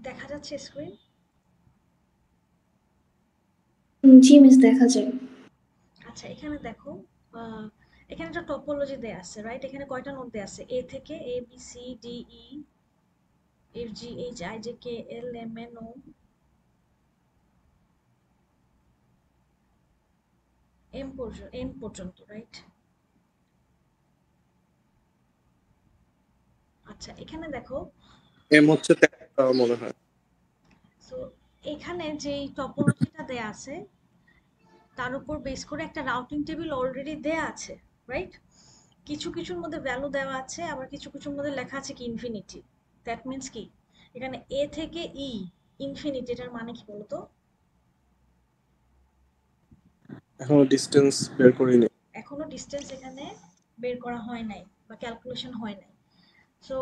দেখা যাচ্ছে স্ক্রিন? জি মিস, দেখা যায়। আচ্ছা, এখানে দেখো। আহ, এখানে একটা টপোলজি দেয়া আছে, রাইট? এখানে কয়টা নোড দেয়া আছে? এ থেকে A B C D E F G H I J K L M N O N পর্যন্ত, রাইট? আচ্ছা, এখানে দেখো। এম হচ্ছে 13টা মনে হয়। সো এখানে যেই টপোলজিটা দেয়া আছে তার উপর বেস করে একটা রাউটিং টেবিল অলরেডি দেয়া আছে, রাইট? কিছু কিছুর মধ্যে ভ্যালু দেওয়া আছে, আবার কিছু কিছুর মধ্যে লেখা আছে কি ইনফিনিটি। দ্যাট মিন্স কি? এখানে এ থেকে ই ইনফিনিটি, এটার মানে কি বলতো? এখনো ডিসটেন্স বের করিনি। এখনো ডিসটেন্স এখানে বের করা হয় নাই বা ক্যালকুলেশন হয় নাই। সো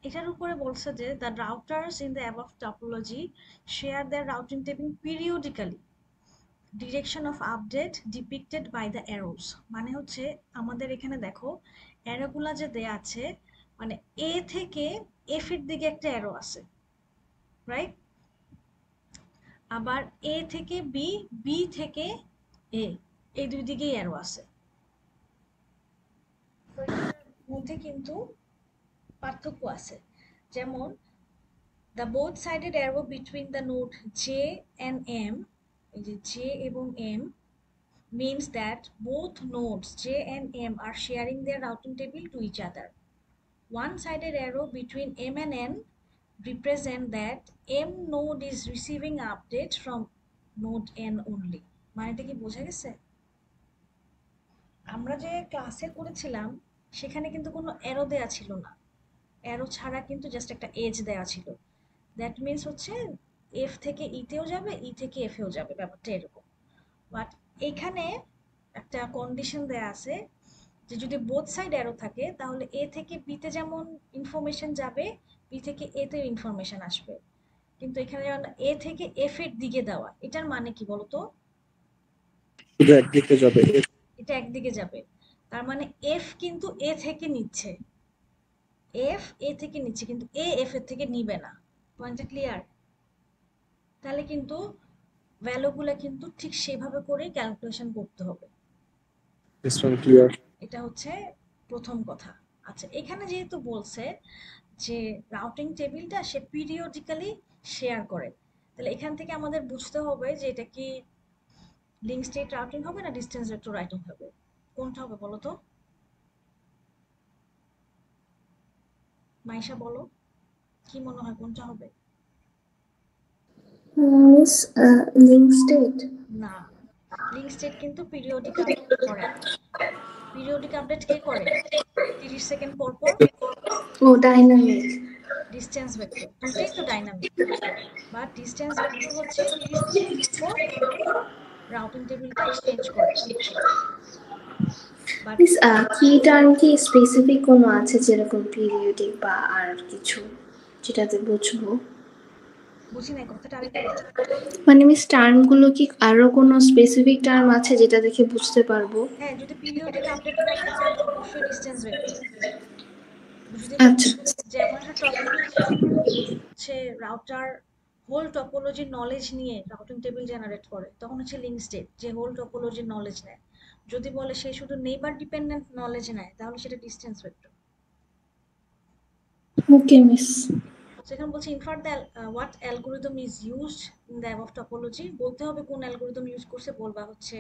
এটার উপরে বলছে যে the routers in the above topology share their routing table periodically, direction of update depicted by the arrows. মানে হচ্ছে আমাদের এখানে দেখো অ্যারোগুলা যে দেয়া আছে, মানে এ থেকে এফ এর দিকে একটা অ্যারো আছে, রাইট? আবার এ থেকে বি, বি থেকে এ, এই দুই দিকেই অ্যারো আছে। তো এটার মধ্যে কিন্তু পার্থক্য আছে। যেমন the both sided arrow between the node J and M, এই যে জে এবং M, means that both nodes J and M are sharing their routing table to each other. One-sided arrow between M and N represent that M node is receiving update from node N only. মানেটা কি বোঝা গেছে? আমরা যে ক্লাসে করেছিলাম সেখানে কিন্তু কোনো অ্যারো দেয়া ছিল না। অ্যারো ছাড়া কিন্তু জাস্ট একটা এজ দেয়া ছিল। দ্যাট মিন্স হচ্ছে এফ থেকে ইতেও যাবে, ই থেকে এফেও যাবে, ব্যাপারটা এরকম। বাট এখানে একটা কন্ডিশন দেয়া আছে যে যদি বোথ সাইড অ্যারো থাকে তাহলে এ থেকে বিতে যেমন ইনফরমেশন যাবে, বি থেকে এ তেও ইনফরমেশন আসবে। কিন্তু এখানে যেমন এ থেকে এফ এর দিকে দেওয়া, এটার মানে কি বলতো? শুধু একদিকে যাবে। এটা একদিকে যাবে, তার মানে এফ কিন্তু এ থেকে নিচ্ছে, এফ এ থেকে নিচ্ছে, কিন্তু এ এফ এর থেকে নিবে না। পয়েন্টটা ক্লিয়ার? তাহলে কিন্তু ভ্যালুগুলো কিন্তু ঠিক সেভাবে করে ক্যালকুলেশন করতে হবে। ক্লিয়ার। এটা হচ্ছে প্রথম কথা। আচ্ছা, এখানে যেহেতু বলছে যে রাউটিং টেবিলটা সে পিরিয়ডিক্যালি শেয়ার করে, তাহলে এখান থেকে আমাদের বুঝতে হবে যে এটা কি লিঙ্ক স্টেট রাউটিং হবে না ডিসটেন্স ভেক্টর রাউটিং হবে। কোনটা হবে বলো তো? মাইশা বলো, কি মনে হয় কোনটা হবে? Miss, link state. না, লিঙ্ক স্টেট কিন্তু পিরিয়ডিক আপডেট করে না। পিরিয়ডিক আপডেট কে করে? 30 সেকেন্ড পর পর ও ডাইনামিক। ডিসটেন্স ভেক্টর, দুইটাই তো ডাইনামিক। বা ডিসটেন্স ভেক্টর হচ্ছে 30 সেকেন্ড পর রাউটিং টেবিলটা এক্সচেঞ্জ করে। বাট মিস, কি টার্ম কি স্পেসিফিক কোনো আছে যেরকম পিরিয়ডিক বা আর কিছু যেটাতে বুঝবো? বুঝি নাই, কথাটা আরেকটু বলো। মানে মিস, টার্মগুলো কি আরো কোনো স্পেসিফিক টার্ম আছে যেটা দেখে বুঝতে পারবো? হ্যাঁ, যদি পিরিয়ডিক আপডেট বলে তাহলে অবশ্যই ডিসটেন্স ভেক্টর। যদি আচ্ছা। যেমন একটা টপোলজি হচ্ছে রাউটার হোল টপোলজির নলেজ নিয়ে রাউটিং টেবিল জেনারেট করে, তখন হচ্ছে লিঙ্ক স্টেট যে হোল টপোলজির নলেজ নেয়। যদি বলে সে শুধু নেইবার ডিপেন্ডেন্ট নলেজ নেয় তাহলে সেটা ডিসটেন্স ভেক্টর। ওকে মিস। সেখানে বলছে infer the what algorithm is used in the above topology, বলতে হবে কোন অ্যালগোরিদম ইউজ করছে, বলবা হচ্ছে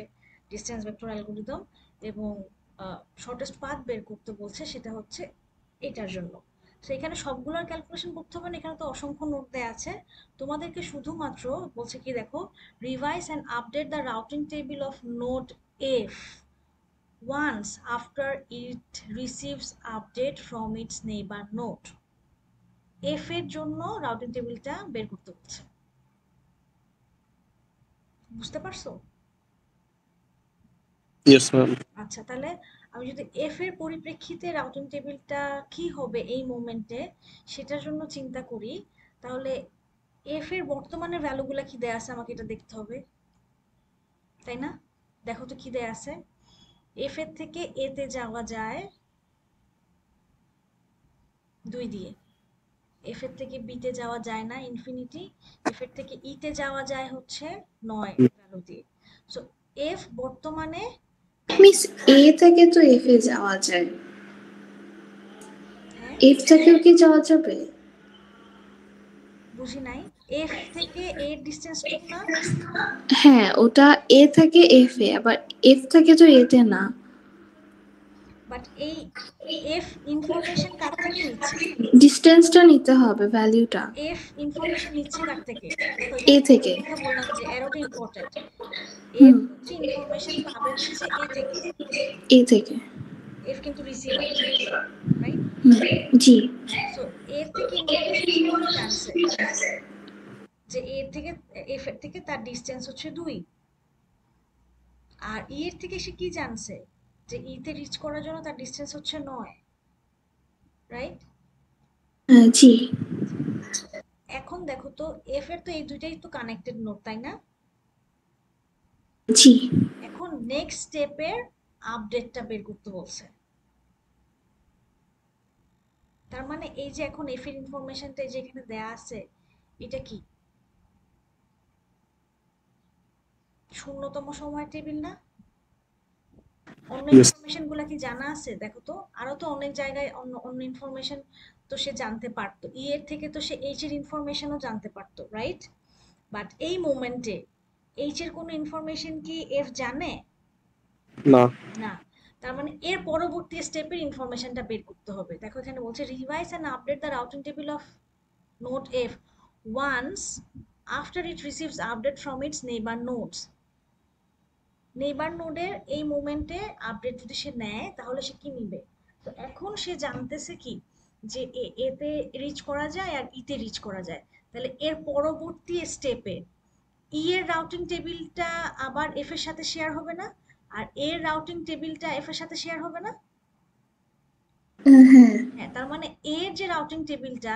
ডিসটেন্স ভেক্টর অ্যালগোরিদম। এবং শর্টেস্ট পাথ বের করতে বলছে, সেটা হচ্ছে এটার জন্য। তো এখানে সবগুলোর ক্যালকুলেশন করতে হবে না, এখানে তো অসংখ্য নোট দেয়া আছে। তোমাদেরকে শুধুমাত্র বলছে কি দেখো, revise and update the routing table of node F once after it receives update from its neighbor node. F এর জন্য রাউটিং টেবিলটা বের করতে হচ্ছে। বুঝতে পারছো? Yes ma'am. আচ্ছা, তাহলে আমি যদি এফ এর পরিপ্রেক্ষিতে রাউটিং টেবিলটা কি হবে এই মোমেন্টে সেটার জন্য চিন্তা করি, তাহলে এফ এর বর্তমানে ভ্যালুগুলা কি দেয়া আছে আমাকে এটা দেখতে হবে, তাই না? দেখো তো কি দেয়া আছে। এফ এর থেকে এতে যাওয়া যায় 2 দিয়ে, এফ এর থেকে বি তে যাওয়া যায় না ইনফিনিটি, এফ এর থেকে ই তে যাওয়া যায় হচ্ছে 9 ভ্যালু দিয়ে। সো এফ বর্তমানে মিস এ থেকে তো এফ এ যাওয়া যায়, হ্যাঁ এফ থেকেও কি যাওয়া যাবে? বুঝি নাই, এফ থেকে এর ডিসটেন্স 2 না? হ্যাঁ, ওটা এ থেকে এফ এ, আবার এফ থেকে তো এতে না। বাট এই এফ ইনফরমেশন কার থেকে নিচ্ছে? ডিস্টেন্সটা নিতে হবে, ভ্যালুটা। এফ ইনফরমেশন নিচ্ছে কার থেকে? দেখো এ এখানে থেকে। কথা বললাম যে অ্যারোটা ইম্পর্টেন্ট। এফ হুম, হচ্ছে ইনফরমেশন পাবে হচ্ছে এ থেকে, এ থেকে। এফ কিন্তু রিসিভার, রাইট? হুম, জি। সো এর থেকে ইনফরমেশন সে কি জানছে? যে এর থেকে এফ এর থেকে তার ডিসটেন্স হচ্ছে 2, আর ই এর থেকে সে কি জানছে? যে ই তে রিচ করার জন্য তার ডিসটেন্স হচ্ছে 9, রাইট? জি। এখন দেখো তো এফ এর তো এই দুইটাই তো কানেক্টেড নোড, তাই না? জি। এখন নেক্সট স্টেপের আপডেটটা বের করতে বলছে। তার মানে এই যে এখন এফ এর ইনফরমেশনটা এই যে এখানে দেয়া আছে, এটা কি শূন্যতম সময় টেবিল না? অন্য Yes. ইনফরমেশন গুলা কি জানা আছে? দেখো তো আরো তো অনেক জায়গায় অন্য অন্য ইনফরমেশন তো সে জানতে পারতো, ই এর থেকে তো সে এইচ এর ইনফরমেশনও জানতে পারতো, রাইট? বাট এই মোমেন্টে এইচ এর কোনো ইনফরমেশন কি এফ জানে? না। না। তার মানে এর পরবর্তী স্টেপের ইনফরমেশনটা বের করতে হবে। দেখো এখানে বলছে revise and update the routing table of node F once after it receives update from its neighbour nodes. Neighbour নোডের এই মোমেন্টে আপডেট যদি সে নেয় তাহলে সে কি নিবে? তো এখন সে জানতেছে কি যে এতে রিচ করা যায় আর ইতে রিচ করা যায়। তাহলে এর পরবর্তী স্টেপে ই এর রাউটিং টেবিলটা আবার এফ এর সাথে শেয়ার হবে না, আর এর রাউটিং টেবিলটা এফ এর সাথে শেয়ার হবে না? হ্যাঁ। হ্যাঁ, তার মানে এর যে রাউটিং টেবিলটা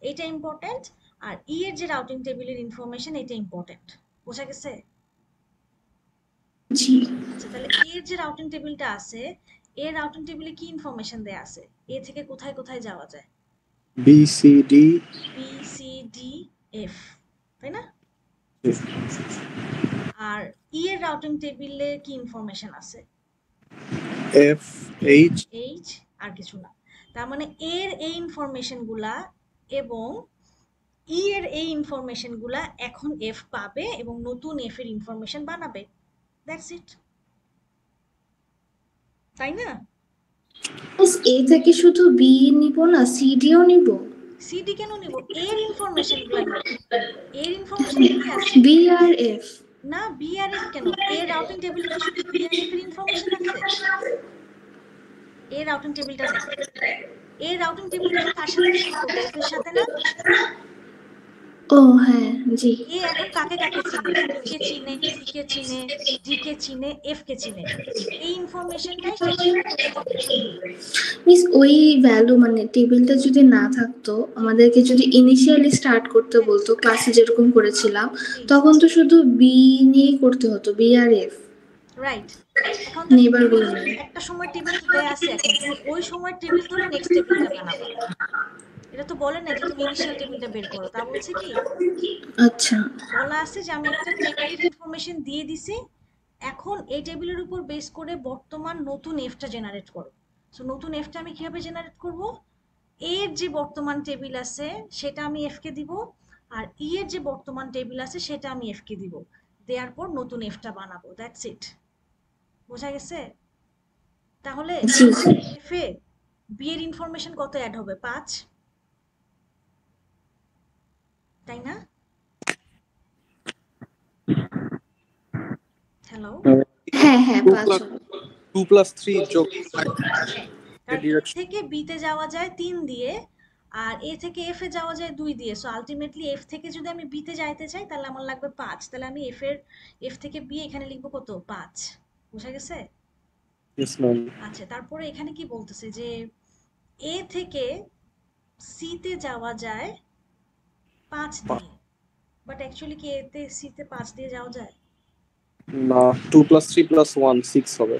এটা ইম্পর্টেন্ট, আর ই এর যে রাউটিং টেবিলের ইনফরমেশন এটা ইম্পর্টেন্ট। বোঝা গেছে? জি। আচ্ছা, তাহলে এর যে রাউটিং টেবিলটা আছে, এর রাউটিং টেবিলে কি ইনফরমেশন দেয়া আছে? এ থেকে কোথায় কোথায় যাওয়া যায়? B C D. B C D F, তাই না? আর ই এর রাউটিং টেবিলে কি ইনফরমেশন আছে? F H. এইচ, আর কিছু না। তার মানে এর এই ইনফরমেশন গুলা এবং ই এর এই ইনফরমেশন গুলা এখন এফ পাবে এবং নতুন এফ এর ইনফরমেশন বানাবে। দ্যাটস ইট, তাই না? মিস এ থেকে শুধু বি নিব না, সি ডিও নিব? সিডি কেন নিব? এর ইনফরমেশন গুলা নিব। এর ইনফরমেশন কি আছে? বি আর এফ। না, বি আর এফ কেন? এর রাউটিং টেবিলে কি শুধু বি আর এফ এর ইনফরমেশন আছে? এর রাউটিং টেবিলটা দেখো, এর রাউটিং টেবিলটা তো কার সাথে শেয়ার করবে? এফ এর সাথে না? ও হ্যাঁ, জি। এ এখন কাকে কাকে চিনে? বি কে চিনে, সি কে চিনে, ডি কে চিনে, এফ কে চিনে। এই ইনফরমেশনটাই সে শেয়ার করতে চাবে। মিস ওই ভ্যালু মানে টেবিলটা যদি না থাকতো, আমাদেরকে যদি ইনিশিয়ালি স্টার্ট করতে বলতো ক্লাসে যেরকম করেছিলাম, জি, তখন তো শুধু বি নিয়েই করতে হতো, বি আর এফ। রাইট। এখন দেখো নেইবার গুলো নিয়ে। একটা সময় টেবিল তো দেয়া আছে, এখন তুমি ওই সময় টেবিল ধরে নেক্সট টেবিলটা বানাবা। এটা তো বলে না যে তুমি ইনিশিয়াল টেবিলটা বের করো, তা বলছে কি? আচ্ছা। বলা আছে যে আমি একটা টেবিলের ইনফরমেশন দিয়ে দিছি, এখন এই টেবিলের উপর বেস করে বর্তমান নতুন এফটা জেনারেট করো। সো নতুন এফটা আমি কিভাবে জেনারেট করব? এর যে বর্তমান টেবিল আছে সেটা আমি এফ কে দিব, আর ই এর যে বর্তমান টেবিল আছে সেটা আমি এফ কে দিব, দেওয়ার পর নতুন এফটা বানাবো। That's it. বোঝা গেছে? তাহলে জি। এফ এ বি এর ইনফরমেশন কত অ্যাড হবে? 5, তাই না? হ্যালো? হ্যাঁ হ্যাঁ, 2 5 প্লাস হবে। 2 প্লাস 3 যোগ হ্যাঁ, কারণ এ ডিরেকশন। থেকে বি তে যাওয়া যায় 3 দিয়ে, আর এ থেকে এফ এ যাওয়া যায় 2 দিয়ে। সো আলটিমেটলি এফ থেকে যদি আমি বি তে যাইতে চাই তাহলে আমার লাগবে 5। তাহলে আমি এফ থেকে বি এখানে লিখবো কত? 5। বুঝা গেছে? Yes ma'am. আচ্ছা, তারপরে এখানে কি বলতেছে যে এ থেকে সি তে যাওয়া যায় 5 দিয়ে। বাট অ্যাকচুয়ালি কি এ তে সি তে 5 দিয়ে যাওয়া যায়? না, 2 প্লাস 3 প্লাস 1 6 হবে।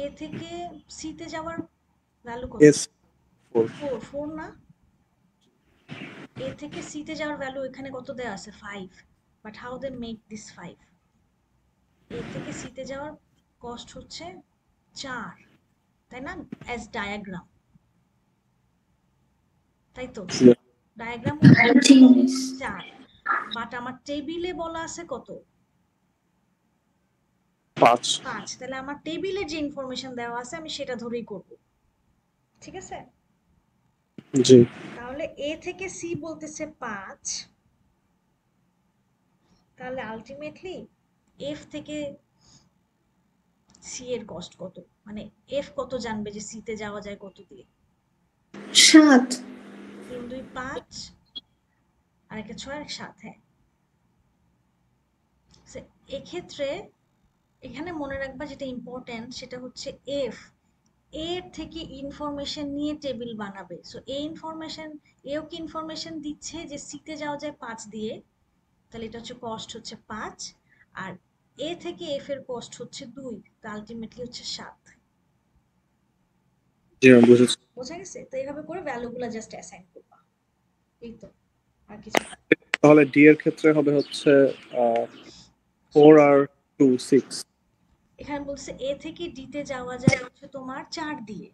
এ থেকে সি তে যাওয়ার ভ্যালু কত? এস 4। 4 না? এ থেকে সি তে যাওয়ার ভ্যালু এখানে কত দেওয়া আছে 5, but how they make this 5? A থেকে সি তে যাওয়ার কস্ট হচ্ছে 4, তাই না? অ্যাজ ডায়াগ্রাম, তাই তো? Diagram G miss. 4, বাট আমার টেবিলে বলা আছে কত? 5। 5। তাহলে আমার টেবিলে যে ইনফরমেশন দেওয়া আছে আমি সেটা ধরেই করব, ঠিক আছে? জি। তাহলে এ থেকে সি বলতেছে 5, তাহলে আলটিমেটলি এফ থেকে সি এর কস্ট কত, মানে এফ কত জানবে যে সি তে যাওয়া যায় কত দিয়ে? 7। 3 2 5 আর একটা 6 আর 7, হ্যাঁ। So, এক্ষেত্রে এখানে মনে রাখবা যেটা ইম্পর্টেন্ট সেটা হচ্ছে এফ এর থেকে ইনফরমেশন নিয়ে টেবিল বানাবে। সো এই ইনফরমেশন, এও কি ইনফরমেশন দিচ্ছে যে সিতে যাওয়া যায় 5 দিয়ে, তাহলে এটা হচ্ছে কস্ট হচ্ছে 5, আর এ থেকে এফ এর কস্ট হচ্ছে 2, তো আলটিমেটলি হচ্ছে 7। জি ম্যাম, বুঝেছি। বোঝা গেছে? তো এইভাবে করে ভ্যালুগুলো জাস্ট অ্যাসাইন করবা, এই তো, আর কিছু না। তাহলে ডি এর ক্ষেত্রে হবে হচ্ছে 4 আর 2 6। এখানে বলছে এ থেকে ডি তে যাওয়া যায় হচ্ছে তোমার 4 দিয়ে,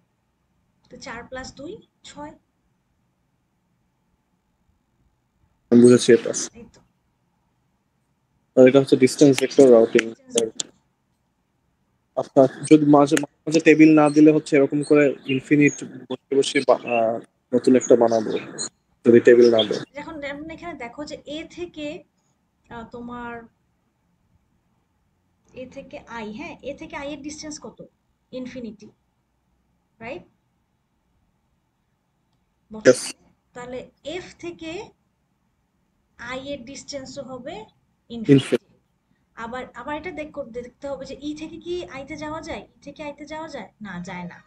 তো 4 প্লাস 2 6, আমি বুঝেছি এটা। এই তো আর এটা হচ্ছে distance vector routing. Distance vector. আপনার যদি মাঝে মাঝে টেবিল না দিলে হচ্ছে এরকম করে ইনফিনিট বসে বসে নতুন একটা বানাবো যদি টেবিল না দেয়। এখন যেমন এখানে দেখো যে এ থেকে তোমার এ থেকে আই, হ্যাঁ, এ থেকে আই এর ডিস্টেন্স কত? Infinity, right? Yes, তাহলে এফ থেকে আই এর ডিস্টেন্সও হবে infinite. ইনফিনিটি। আবার আবার এটা দেখতে হবে যে ই থেকে কি আইতে যাওয়া যায়, ই থেকে আইতে যাওয়া যায় না, যায় না।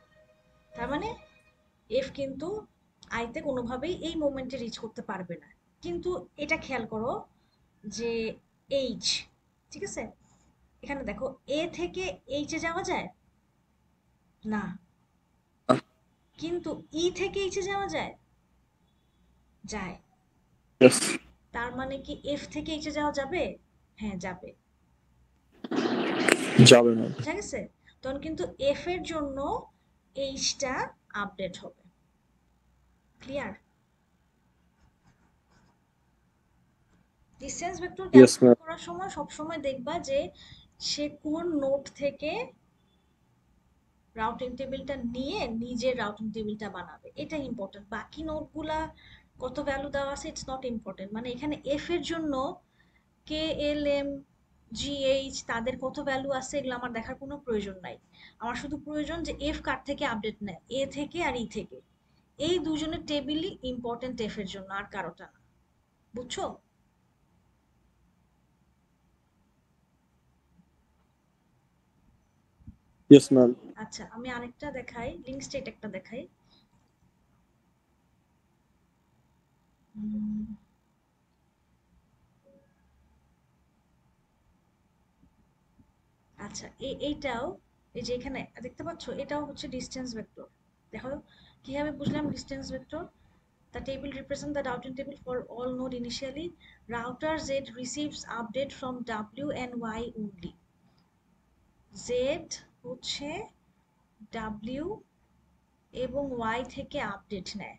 তার মানে এফ কিন্তু আইতে কোনোভাবেই এই মোমেন্টে রিচ করতে পারবে না। কিন্তু এটা খেয়াল করো যে এইচ, ঠিক আছে, এখানে দেখো এ থেকে এইচে যাওয়া যায় না, কিন্তু ই থেকে এইচে যাওয়া যায়, যায়। Yes, তার মানে কি এফ থেকে এইচে যাওয়া যাবে? হ্যাঁ, যাবে। যাবে না। বুঝা গেছে? তখন কিন্তু এফ এর জন্য এইচটা আপডেট হবে। Clear? Distance vector Yes, calculate ma'am. করার সময় সবসময় দেখবা যে সে কোন নোড থেকে রাউটিং টেবিলটা নিয়ে নিজের রাউটিং টেবিলটা বানাবে, এটা ইম্পর্টেন্ট। বাকি নোডগুলা কত ভ্যালু দেওয়া আছে ইটস নট ইম্পর্টেন্ট। মানে এখানে এফ এর জন্য কে এল এম জিএইচ তাদের কত ভ্যালু আছে এগুলো আমার দেখার কোনো প্রয়োজন নাই। আমার শুধু প্রয়োজন যে এফ কার থেকে আপডেট নেয়, এ থেকে আর ই থেকে। এই দুজনের টেবিলই ইম্পর্টেন্ট এফ এর জন্য, আর কারোটা না। বুঝছো? Yes, ma'am. আচ্ছা, আমি আরেকটা দেখাই, লিঙ্ক স্টেট একটা দেখাই। উম, আচ্ছা, এইটাও, এই যে এখানে দেখতে পাচ্ছ, এটাও হচ্ছে ডিস্টেন্স ভেক্টর। দেখো কিভাবে বুঝলাম distance vector? The table represents the routing table for all node initially. Router Z receives update from W and Y only. Z হচ্ছে W এবং Y থেকে আপডেট নেয়,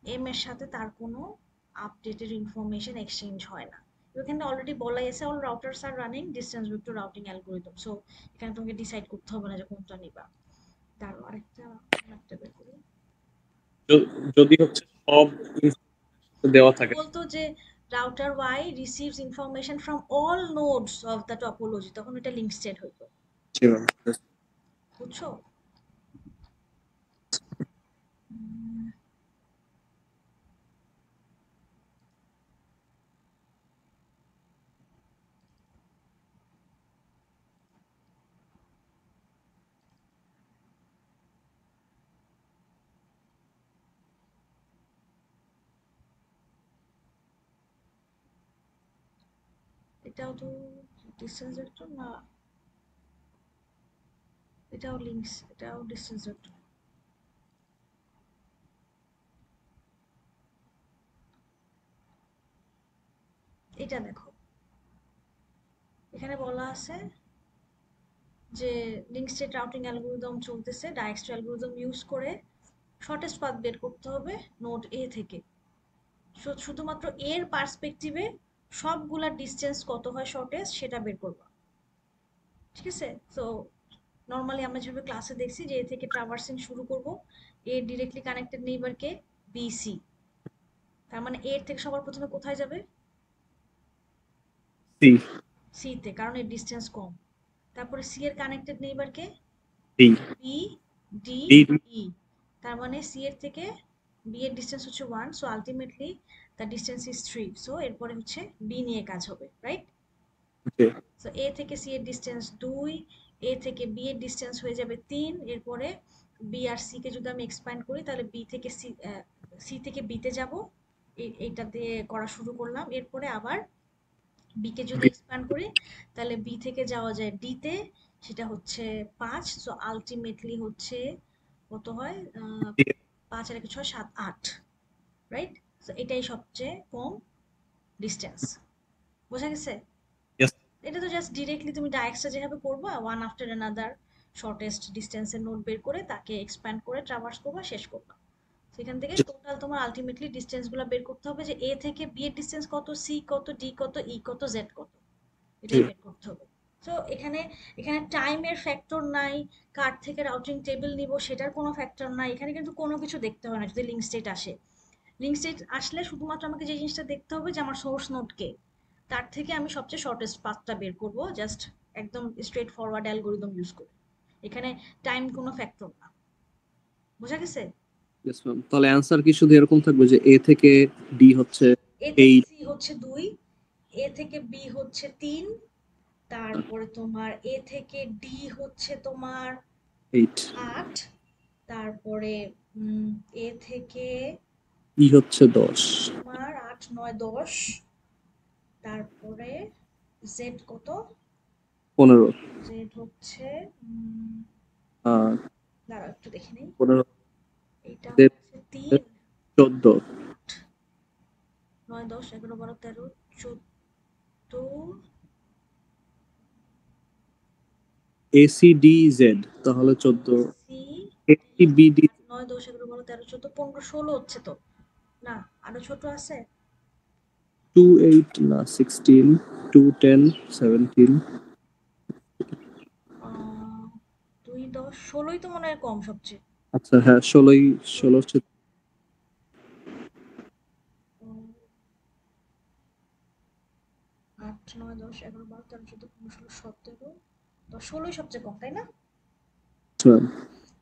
এম এর সাথে তার কোনো আপডেটের ইনফরমেশন এক্সচেঞ্জ হয় না। এখানে অলরেডি বলাই আছে all routers are running distance vector routing algorithm. So এখানে তোমাকে ডিসাইড করতে হবে না যে কোনটা নিবা। তারও আরেকটা বের করি। যদি হচ্ছে সব দেওয়া যদি থাকে। বলতো যে router Y receives information from all nodes of the topology, তখন এটা লিঙ্ক স্টেট হইতো। জি ম্যাম। বুঝছো? এটাও তো ডিসটেন্স ভেক্টর না, এটাও লিঙ্কস, এটাও ডিসটেন্স ভেক্টর। এটা দেখো, এখানে বলা আছে যে লিঙ্ক স্টেট রাউটিং অ্যালগরিদম চলতেছে, ডাইজেক্স্ট্রা অ্যালগরিদম ইউজ করে শর্টেস্ট পাথ বের করতে হবে নোড এ থেকে। শুধুমাত্র এর পার্সপেক্টিভে সবগুলা ডিস্টেন্স কত হয় শর্টেস্ট সেটা বের করবা, ঠিক আছে? তো নর্মালি আমরা যেভাবে ক্লাসে দেখছি যে এ থেকে ট্রাভার্সিং শুরু করব, এ ডিরেক্টলি কানেক্টেড নেইবার কে বিসি, তার মানে এর থেকে সবার প্রথমে কোথায় যাবে? সি। সি তে, কারণ এর ডিস্টেন্স কম। তারপরে সি এর কানেক্টেড নেইবার কে D. B, D, D. E, তার মানে সি এর থেকে বি এর ডিস্টেন্স হচ্ছে 1, so ultimately the distance is 3, so এরপরে হচ্ছে বি নিয়ে কাজ হবে, রাইট? ওকে। সো এ থেকে সি এর ডিস্টেন্স 2, এ থেকে বি এর ডিস্টেন্স হয়ে যাবে 3, এরপরে বি আর সি কে যদি আমি এক্সপ্যান্ড করি তাহলে বি থেকে সি, সি থেকে বিতে যাব, এইটা দিয়ে করা শুরু করলাম। এরপরে আবার বি কে যদি এক্সপ্যান্ড করি তাহলে বি থেকে যাওয়া যায় ডি তে, সেটা হচ্ছে 5, সো আলটিমেটলি হচ্ছে কত হয়, 5 আর 1 6 7 8, রাইট? সো এটাই সবচেয়ে কম ডিস্টেন্স, বোঝা গেছে? ইয়েস। এটা তো জাস্ট ডিরেক্টলি তুমি ডাইরেক্টটা যেভাবে করবা, ওয়ান আফটার অ্যানাদার শর্টেস্ট ডিস্টেন্সের নোট বের করে তাকে এক্সপ্যান্ড করে ট্রাভার্স করবা, শেষ করবা। সেখান থেকে টোটাল তোমার আলটিমেটলি ডিস্টেন্সগুলো বের করতে হবে, যে এ থেকে বি এর ডিস্টেন্স কত, সি কত, ডি কত, ই কত, জেড কত, এটাই বের করতে হবে। তো এখানে এখানে টাইমের ফ্যাক্টর নাই, কার থেকে রাউটিং টেবিল নিব সেটার কোনো ফ্যাক্টর নাই, এখানে কিন্তু কোনো কিছু দেখতে হয় না। যদি লিঙ্ক স্টেট আসে, লিঙ্ক স্টেট আসলে শুধুমাত্র আমাকে যে জিনিসটা দেখতে হবে যে আমার সোর্স নোড কে, তার থেকে আমি সবচেয়ে শর্টেস্ট পাথটা বের করব, জাস্ট একদম স্ট্রেট ফরওয়ার্ড অ্যালগরিদম ইউজ করে। এখানে টাইম কোনো ফ্যাক্টর না, বোঝা গেছে? Yes ma'am. তাহলে অ্যান্সার কি শুধু এরকম থাকবে যে এ থেকে ডি হচ্ছে এ থেকে 8? সি হচ্ছে 2, এ থেকে বি হচ্ছে 3, তারপরে তোমার এ থেকে ডি হচ্ছে তোমার 8। 8, তারপরে এ থেকে ই হচ্ছে 10। তোমার 8 9 10, তারপরে জেড কত? 15। জেড হচ্ছে দাঁড়াও একটু দেখে নিই, 15। এইটা জেড হচ্ছে 3 14। 8 9 10 11 12 13 14, এসি ডি জেড তাহলে 14। সি এসি বি ডি 9 10 11 12 13 14 15 16 হচ্ছে তো না, আরো ছোট আছে? 2 8 না 16 2 10 17। 2 10 16ই তো মনে হয় কম সবচেয়ে। আচ্ছা হ্যাঁ 16 হচ্ছে। 8 9 10 11 12 13 14 15 16 17 10 16ই সবচেয়ে কম, তাই না?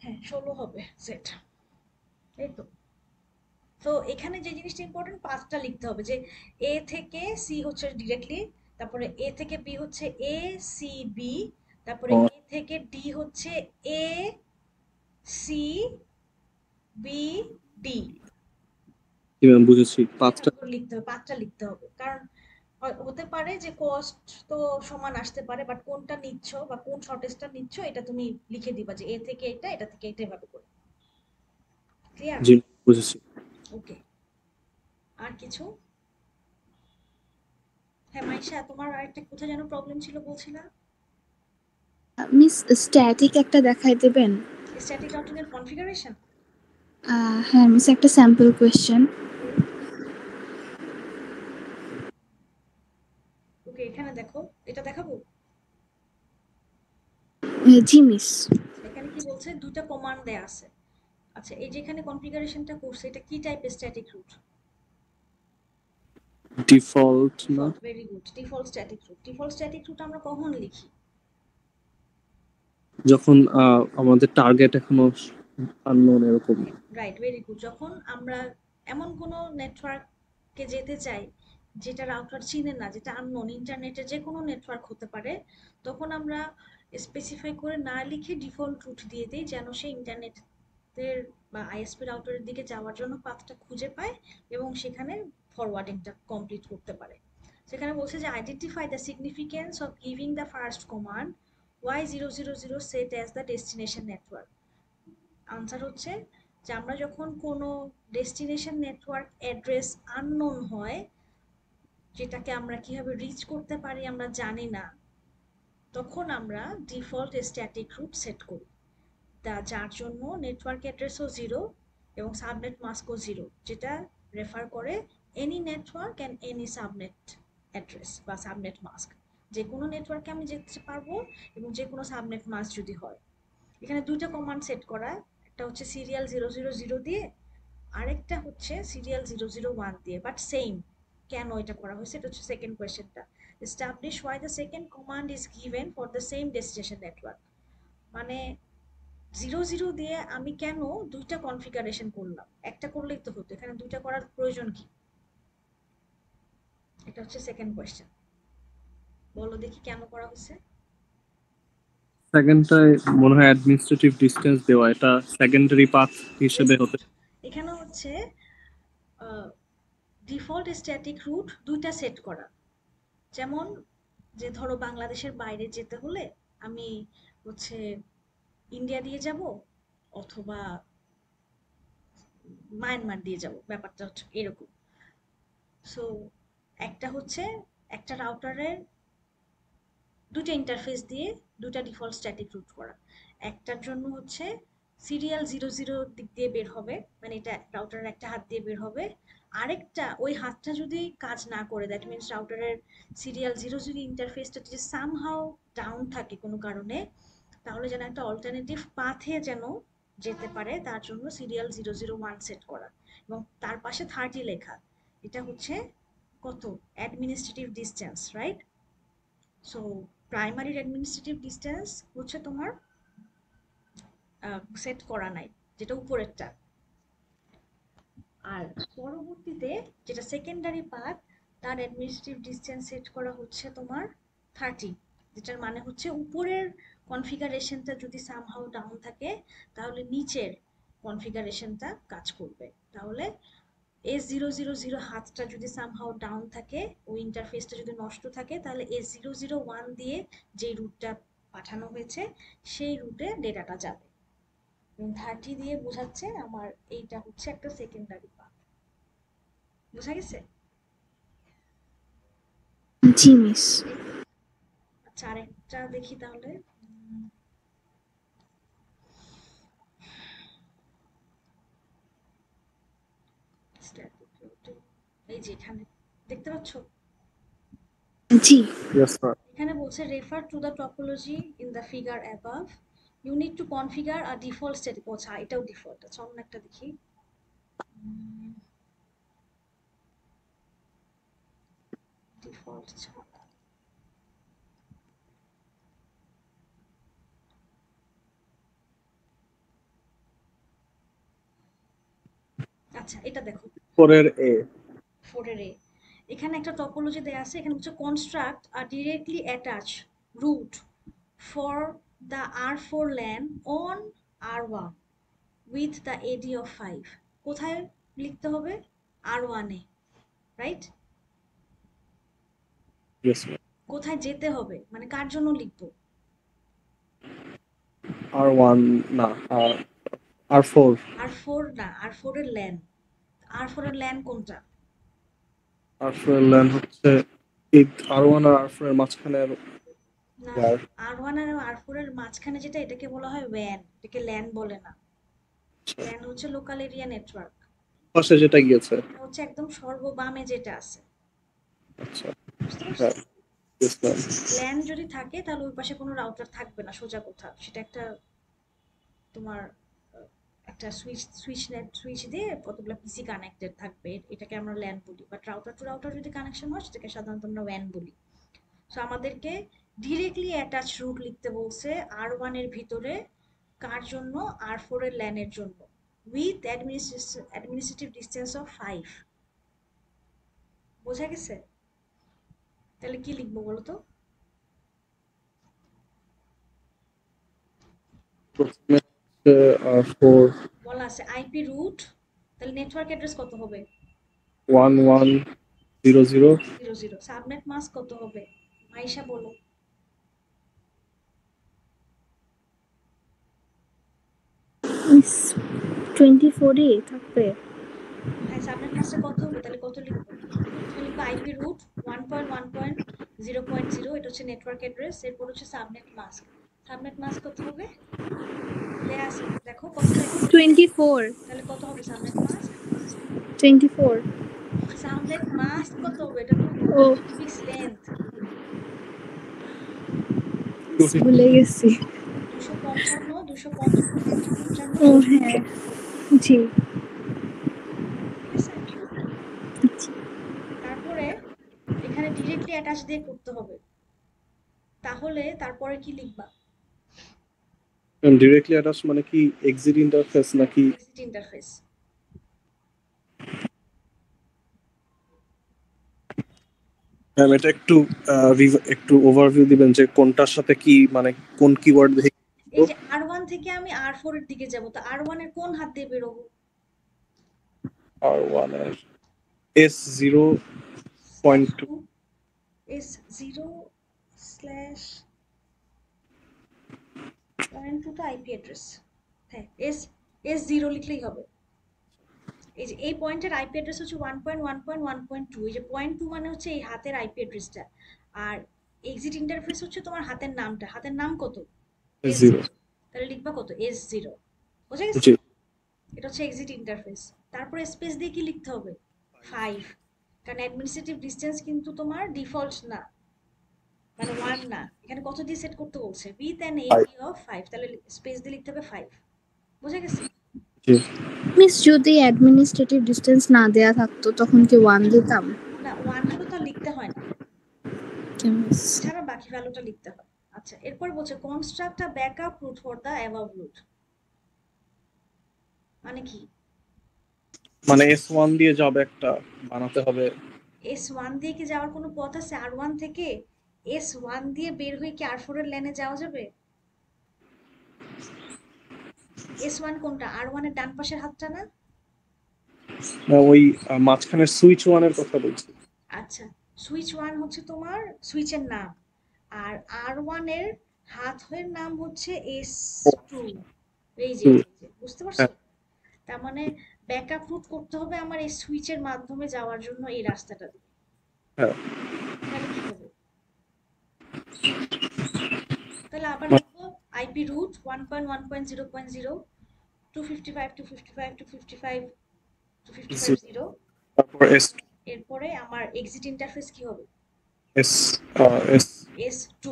হ্যাঁ 16 হবে সেট, এই তো। তো এখানে যে জিনিসটা ইম্পর্টেন্ট, পাঁচটা লিখতে হবে, যে এ থেকে সি হচ্ছে ডিরেক্টলি, তারপরে এ থেকে বি হচ্ছে এ সি বি, তারপরে এ থেকে ডি হচ্ছে এ সি বি ডি, কি ম্যাম বুঝেছি 5টা। লিখতে হবে, পাঁচটা লিখতে হবে, কারণ হতে পারে যে কস্ট তো সমান আসতে পারে, বাট কোনটা নিচ্ছ বা কোন শর্টেজটা নিচ্ছ এটা তুমি লিখে দিবা, যে এ থেকে এটা, এটা থেকে এটা, এভাবে করে। ক্লিয়ার? জি বুঝেছি। ওকে, আর কিছু? হ্যাঁ মাইশা, তোমার আরেকটা কোথায় যেন প্রবলেম ছিল বলছিলা? মিস স্ট্যাটিক একটা দেখাই দেবেন? স্ট্যাটিক রাউটিং এর কনফিগারেশন? হ্যাঁ মিস, একটা স্যাম্পল কোয়েশ্চেন। ওকে, এখানে দেখো, এটা দেখাবো। জি মিস। এখানে কি বলছে, দুইটা কমান্ড দেয়া আছে। আচ্ছা, এই যে এখানে কনফিগারেশনটা করছে, এটা কি টাইপের স্ট্যাটিক রুট? ডিফল্ট না? Very good, default static route. Default static route আমরা কখন লিখি? যখন আমাদের টার্গেট এখনো আননোন এরকম। Right, very good. যখন আমরা এমন কোনো নেটওয়ার্কে যেতে চাই যেটা রাউটার চিনে না, যেটা আননোন, ইন্টারনেটের যে কোনো নেটওয়ার্ক হতে পারে, তখন আমরা স্পেসিফাই করে না লিখে ডিফল্ট রুট দিয়ে দিই, যেন সে ইন্টারনেটের বা আইএসপি রাউটারের দিকে যাওয়ার জন্য পাথটা খুঁজে পায় এবং সেখানে ফরওয়ার্ডিংটা কমপ্লিট করতে পারে। সেখানে বলছে যে identify the significance of giving the first command y000 set as the destination network. Answer হচ্ছে যে আমরা যখন কোনো ডেস্টিনেশন নেটওয়ার্ক অ্যাড্রেস আননোন হয়, যেটাকে আমরা কিভাবে রিচ করতে পারি আমরা জানি না, তখন আমরা ডিফল্ট স্ট্যাটিক রুট সেট করি, যার জন্য নেটওয়ার্ক অ্যাড্রেসও 0 এবং সাবনেট মাস্কও 0, যেটা রেফার করে any network and any subnet address বা সাবনেট মাস্ক। যে কোনো নেটওয়ার্কে আমি যেতে পারবো এবং যে কোনো সাবনেট মাস্ক যদি হয়। এখানে দুইটা কমান্ড সেট করা, একটা হচ্ছে সিরিয়াল 000 দিয়ে, আরেকটা হচ্ছে সিরিয়াল 001 দিয়ে, বাট সেম। কেন এটা করা হয়েছে এটা হচ্ছে সেকেন্ড কোয়েশ্চেনটা। Establish why the second command is given for the same destination network. মানে 00 দিয়ে আমি কেন দুইটা কনফিগারেশন করলাম, একটা করলেই তো হতো, এখানে দুইটা করার প্রয়োজন কি? এটা হচ্ছে সেকেন্ড কোয়েশ্চেন। বলো দেখি কেন করা হয়েছে। সেকেন্ডটাই মনে হয় অ্যাডমিনিস্ট্রেটিভ ডিসটেন্স দেওয়া, এটা সেকেন্ডারি পাথ হিসেবে হতে। এখানে হচ্ছে ডিফল্ট স্ট্যাটিক রুট দুইটা সেট করা। যেমন যে ধরো বাংলাদেশের বাইরে যেতে হলে আমি হচ্ছে ইন্ডিয়া দিয়ে যাব অথবা মায়ানমার দিয়ে যাব, ব্যাপারটা হচ্ছে এরকম। সো একটা হচ্ছে একটা রাউটারের দুটো ইন্টারফেস দিয়ে দুটা ডিফল্ট স্ট্যাটিক রুট করা। একটার জন্য হচ্ছে সিরিয়াল 00 দিক দিয়ে বের হবে, মানে এটা রাউটারের একটা হাত দিয়ে বের হবে, আরেকটা ওই হাতটা যদি কাজ না করে, দ্যাট মিনস রাউটারের সিরিয়াল 00 ইন্টারফেসটা যদি সামহাউ ডাউন থাকে কোনো কারণে, তাহলে যেন একটা অল্টারনেটিভ পাথে যেন যেতে পারে, তার জন্য সিরিয়াল 001 সেট করা এবং তার পাশে 30 লেখা। এটা হচ্ছে কত? Administrative distance, right? So primary administrative distance হচ্ছে তোমার সেট করা নাই, যেটা উপরেরটা। আর পরবর্তীতে যেটা সেকেন্ডারি পাথ, তার অ্যাডমিনিস্ট্রেটিভ ডিসটেন্স সেট করা হচ্ছে তোমার 30, যেটার মানে হচ্ছে উপরের কনফিগারেশনটা যদি সামহাউ ডাউন থাকে তাহলে নিচের কনফিগারেশনটা কাজ করবে। তাহলে S000 হাতটা যদি সামহাউ ডাউন থাকে, ওই ইন্টারফেসটা যদি নষ্ট থাকে, তাহলে S001 দিয়ে যে রুটটা পাঠানো হয়েছে সেই রুটে ডেটাটা যাবে। এবং 30 দিয়ে বোঝাচ্ছে আমার এইটা হচ্ছে একটা সেকেন্ডারি পাথ। বোঝা গেছে? জি মিস। আচ্ছা, আরেকটা দেখি তাহলে। Static routing, এই যে এখানে দেখতে পাচ্ছ, জি। Yes sir. এখানে বলছে refer to the topology in the figure above, you need to configure a default static. আচ্ছা এটাও ডিফল্ট। আচ্ছা অন্য একটা দেখি। ডিফল্ট ছাড়া আচ্ছা এটা দেখো, পরের এ। 4 এর এ। এখানে একটা টপোলজি দেয়া আছে, এখানে হচ্ছে কনস্ট্রাক্ট আর directly attach route for the R4 LAN on R1 with the AD of 5। কোথায় লিখতে হবে? R1 এ, রাইট? Yes sir. কোথায় যেতে হবে মানে কার জন্য লিখবো? R1 না, R4। R4 না, R4 এর LAN। R4 এর LAN কোনটা? R4 এর LAN হচ্ছে এই R1 আর R4 এর মাঝখানে না, wire। R1 আর R4 এর মাঝখানে যেটা, এটাকে বলা হয় WAN, এটাকে LAN বলে না। LAN হচ্ছে লোকাল এরিয়া নেটওয়ার্ক। পাশে যেটা গিয়েছে। এটা হচ্ছে একদম সর্ববামে যেটা আছে, আচ্ছা, বুঝতে পারছো? হ্যাঁ, ইয়েস ম্যাম। LAN যদি থাকে তাহলে ওই পাশে কোনো রাউটার থাকবে না সোজা কোথাও, সেটা একটা তোমার একটা সুইচ দিয়ে কতগুলো পিসি কানেক্টেড থাকবে, এটাকে আমরা ল্যান বলি। বাট রাউটার টু রাউটার যদি কানেকশন হয় সেটাকে সাধারণত আমরা WAN বলি। সো আমাদেরকে ডিরেক্টলি অ্যাটাচ রুট লিখতে বলছে R1 এর ভিতরে, কার জন্য? R4 এর LAN এর জন্য, উইথ অ্যাডমিনিস্ট্রেটিভ ডিসটেন্স অফ 5। বোঝা গেছে? তাহলে কি লিখবো বলো তো? প্রথমে হচ্ছে R4 বলা আছে আইপি রুট, তাহলে নেটওয়ার্ক অ্যাড্রেস কত হবে? 1100। 00। সাবনেট মাস্ক কত হবে মাইশা বলো? মিস 24 এ থাকবে। হ্যাঁ সাবনেট মাস্কটা কত হবে, তাহলে কত লিখবো? তাহলে লিখবা আইপি রুট 1.1.0.0, এটা হচ্ছে নেটওয়ার্ক অ্যাড্রেস। এরপর হচ্ছে সাবনেট মাস্ক। সাবনেট মাস্ক কত হবে? দেয়া আছে, দেখো কত চাইছে? 24 তাহলে কত হবে সাবনেট মাস্ক? 24 সাবনেট মাস্ক কত হবে? এটা তো ও প্রিফিক্স লেন্থ। ভুলে গেছি 255 255 255 ও হ্যাঁ জি ঠিক আছে। তারপরে এখানে ডিরেক্টলি অ্যাটাচ দিয়ে করতে হবে, তাহলে তারপরে কি লিখবা? ডিরেক্টলি অ্যাটাচ মানে কি এক্সিট ইন্টারফেস নাকি? Exit interface. ম্যাম এটা একটু একটু ওভারভিউ দিবেন যে কোনটার সাথে কি মানে কোন কিওয়ার্ড দেখে এই যে R1 থেকে আমি R4 এর দিকে যাব, তো R1 এর কোন হাত দিয়ে বেরোবো? R1 এর S0.2 S0/.2 টা আইপি অ্যাড্রেস। হ্যাঁ, S0 লিখলেই হবে। এই যে এই পয়েন্টের আইপি অ্যাড্রেস হচ্ছে 1.1.1.2। এই যে 0.2 মানে হচ্ছে এই হাতের আইপি অ্যাড্রেসটা, আর এক্সিট ইন্টারফেস হচ্ছে তোমার হাতের নামটা। হাতের নাম কত? S0 S0। তাহলে লিখবা কত? S0। বুঝে গেছে? জি এটা হচ্ছে এক্সিট ইন্টারফেস। তারপরে স্পেস দিয়ে কি লিখতে হবে? 5, কারণ অ্যাডমিনিস্ট্রেটিভ ডিসটেন্স কিন্তু তোমার ডিফল্ট না, মানে 1 না, এখানে কত দিয়ে সেট করতে বলছে? উইথ অ্যান এডি অফ 5, তাহলে স্পেস দিয়ে লিখতে হবে 5। বুঝে গেছে? জি মিস যদি অ্যাডমিনিস্ট্রেটিভ ডিসটেন্স না দেয়া থাকতো তখন কি 1 দিতাম না, 1 হলে তো আর লিখতে হয় না, মিস এছাড়া বাকি ভ্যালুটা লিখতে হয়। আচ্ছা, এরপর বলছে construct a backup route for the above route. মানে কি? মানে S1 দিয়ে জব একটা বানাতে হবে। S1 দিয়ে কি যাওয়ার কোনো পথ আছে? R1 থেকে S1 দিয়ে বের হয়ে কি R4 এর লাইনে যাওয়া যাবে? S1 কোনটা? R1 এর ডান পাশের হাতটা না? ওই মাঝখানের সুইচ ওয়ানের কথা বলছি। আচ্ছা, সুইচ 1 হচ্ছে তোমার সুইচের নাম, আর R1 এর হাতের নাম হচ্ছে S2। এই যে বুঝতে পারছো? হ্যাঁ তার মানে ব্যাকআপ রুট করতে হবে আমার এই সুইচের মাধ্যমে যাওয়ার জন্য এই রাস্তাটা দিয়ে। হ্যাঁ তাহলে কি হবে? তাহলে আবার লিখবো আইপি রুট 1.1.0.0 255 255 255 255 তারপর S এরপরে আমার এক্সিট ইন্টারফেস কি হবে? S S2 S2।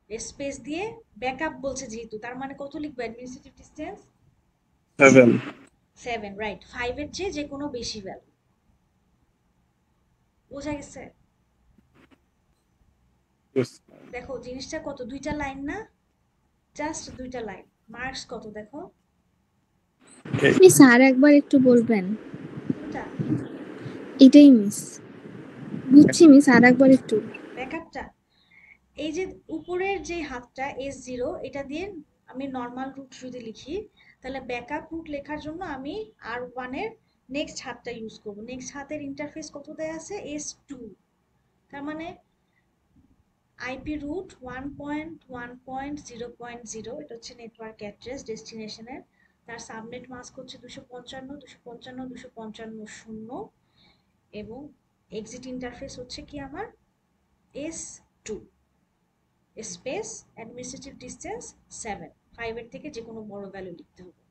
স্পেস দিয়ে ব্যাকআপ বলছে যেহেতু, তার মানে কত লিখবো অ্যাডমিনিস্ট্রেটিভ ডিসটেন্স? 7 7, রাইট। 5 এর চেয়ে যে কোনো বেশি ভ্যালু। বোঝা গেছে? yes দেখো জিনিসটা কত, দুইটা লাইন না? জাস্ট দুইটা লাইন। মার্কস কত দেখো? মিস আর একবার একটু বলবেন? কোনটা? এটাই মিস, বুঝছি মিস আর একবার একটু। ব্যাকআপটা। এই যে উপরের যে হাতটা S0, এটা দিয়ে আমি নর্মাল রুট যদি লিখি, তাহলে ব্যাকআপ রুট লেখার জন্য আমি R1 এর নেক্সট হাতটা ইউজ করব। নেক্সট হাতের ইন্টারফেস কত দেয়া আছে? S2। তার মানে আইপি রুট 1.1.0.0, এটা হচ্ছে নেটওয়ার্ক অ্যাড্রেস ডেস্টিনেশনের। তার সাবনেট মাস্ক হচ্ছে 255 255 255 শূন্য, এবং এক্সিট ইন্টারফেস হচ্ছে কি আমার? S2 space administrative distance 7। 5 এর থেকে যে কোনো বড় ভ্যালু লিখতে হবে।